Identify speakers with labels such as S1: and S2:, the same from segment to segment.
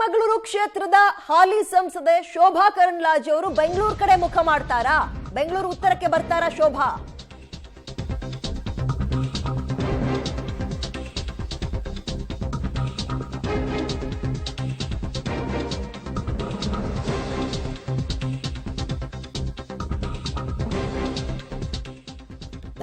S1: ಚಿಕ್ಕಮಗಳೂರು ಕ್ಷೇತ್ರದ ಹಾಲಿ ಸಂಸದೆ ಶೋಭಾ ಕರಂದ್ಲಾಜೆ ಅವರು ಬೆಂಗಳೂರು ಕಡೆ ಮುಖ ಮಾಡ್ತಾರಾ? ಬೆಂಗಳೂರು ಉತ್ತರಕ್ಕೆ ಬರ್ತಾರಾ ಶೋಭಾ?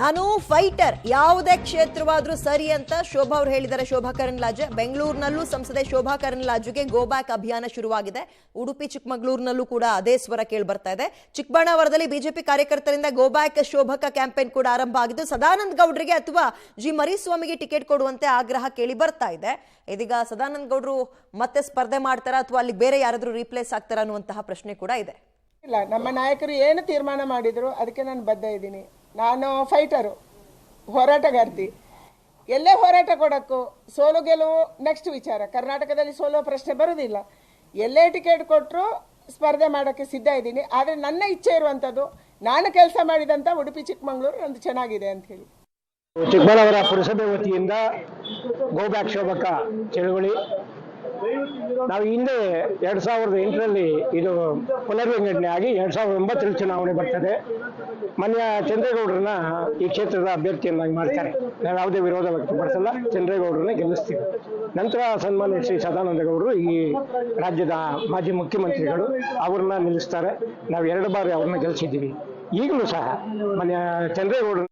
S1: ನಾನು ಫೈಟರ್, ಯಾವುದೇ ಕ್ಷೇತ್ರವಾದ್ರೂ ಸರಿ ಅಂತ ಶೋಭಾ ಅವರು ಹೇಳಿದ್ದಾರೆ. ಶೋಭಾ ಕರಂದ್ಲಾಜೆ ಬೆಂಗಳೂರಿನಲ್ಲೂ ಸಂಸದೆ ಶೋಭಾ ಕರಂದ್ಲಾಜೆಗೆ ಗೋ ಬ್ಯಾಕ್ ಅಭಿಯಾನ ಶುರುವಾಗಿದೆ. ಉಡುಪಿ ಚಿಕ್ಕಮಗಳೂರಿನಲ್ಲೂ ಕೂಡ ಅದೇ ಸ್ವರ ಕೇಳಿ ಬರ್ತಾ ಇದೆ. ಚಿಕ್ಕಬಳ್ಳಾಪುರದಲ್ಲಿ ಬಿಜೆಪಿ ಕಾರ್ಯಕರ್ತರಿಂದ ಗೋ ಬ್ಯಾಕ್ ಶೋಭಕ ಕ್ಯಾಂಪೇನ್ ಕೂಡ ಆರಂಭ ಆಗಿದ್ದು, ಸದಾನಂದ ಗೌಡರಿಗೆ ಅಥವಾ ಜಿ ಮರಿಸ್ವಾಮಿಗೆ ಟಿಕೆಟ್ ಕೊಡುವಂತೆ ಆಗ್ರಹ ಕೇಳಿ ಬರ್ತಾ ಇದೆ. ಇದೀಗ ಸದಾನಂದ ಗೌಡರು ಮತ್ತೆ ಸ್ಪರ್ಧೆ ಮಾಡ್ತಾರಾ ಅಥವಾ ಅಲ್ಲಿ ಬೇರೆ ಯಾರಾದ್ರೂ ರೀಪ್ಲೇಸ್ ಆಗ್ತಾರಾ ಅನ್ನುವಂತಹ ಪ್ರಶ್ನೆ ಕೂಡ ಇದೆ.
S2: ಇಲ್ಲ, ನಮ್ಮ ನಾಯಕರು ಏನು ತೀರ್ಮಾನ ಮಾಡಿದ್ರು ಅದಕ್ಕೆ ನಾನು ಬದ್ಧ ಇದ್ದೀನಿ. ನಾನು ಫೈಟರು, ಹೋರಾಟಗಾರ್ತಿ. ಎಲ್ಲೇ ಹೋರಾಟ ಕೊಡೋಕ್ಕೂ ಸೋಲು ಗೆಲುವು ನೆಕ್ಸ್ಟ್ ವಿಚಾರ. ಕರ್ನಾಟಕದಲ್ಲಿ ಸೋಲುವ ಪ್ರಶ್ನೆ ಬರೋದಿಲ್ಲ. ಎಲ್ಲೇ ಟಿಕೆಟ್ ಕೊಟ್ಟರು ಸ್ಪರ್ಧೆ ಮಾಡೋಕ್ಕೆ ಸಿದ್ಧ ಇದ್ದೀನಿ. ಆದರೆ ನನ್ನ ಇಚ್ಛೆ ಇರುವಂಥದ್ದು, ನಾನು ಕೆಲಸ ಮಾಡಿದಂಥ ಉಡುಪಿ ಚಿಕ್ಕಮಗಳೂರು ನಂದು ಚೆನ್ನಾಗಿದೆ ಅಂತ ಹೇಳಿ.
S3: ಚಿಕ್ಕಬಳ್ಳಾಪುರ ಪುರಸಭೆ ವತಿಯಿಂದ ಗೋ ಬ್ಯಾಕ್ ಶೋಭಕ ಚಳವಳಿ ನಾವು ಹಿಂದೆ 2008ರಲ್ಲಿ ಇದು ಪುನರ್ವಿಂಗಡಣೆ ಆಗಿ 2009ರಲ್ಲಿ ಚುನಾವಣೆ ಬರ್ತದೆ. ಮಾನ್ಯ ಚಂದ್ರೇಗೌಡರನ್ನ ಈ ಕ್ಷೇತ್ರದ ಅಭ್ಯರ್ಥಿಯನ್ನಾಗಿ ಮಾಡ್ತಾರೆ. ನಾವು ಯಾವುದೇ ವಿರೋಧ ವ್ಯಕ್ತಪಡಿಸಲ್ಲ, ಚಂದ್ರೇಗೌಡರನ್ನ ಗೆಲ್ಲಿಸ್ತೀವಿ. ನಂತರ ಸನ್ಮಾನ್ಯ ಶ್ರೀ ಸದಾನಂದ ಗೌಡರು ಈ ರಾಜ್ಯದ ಮಾಜಿ ಮುಖ್ಯಮಂತ್ರಿಗಳು, ಅವ್ರನ್ನ ನಿಲ್ಲಿಸ್ತಾರೆ. ನಾವು 2 ಬಾರಿ ಅವ್ರನ್ನ ಗೆಲ್ಲಿಸಿದ್ದೀವಿ. ಈಗಲೂ ಸಹ ಮಾನ್ಯ ಚಂದ್ರೇಗೌಡರು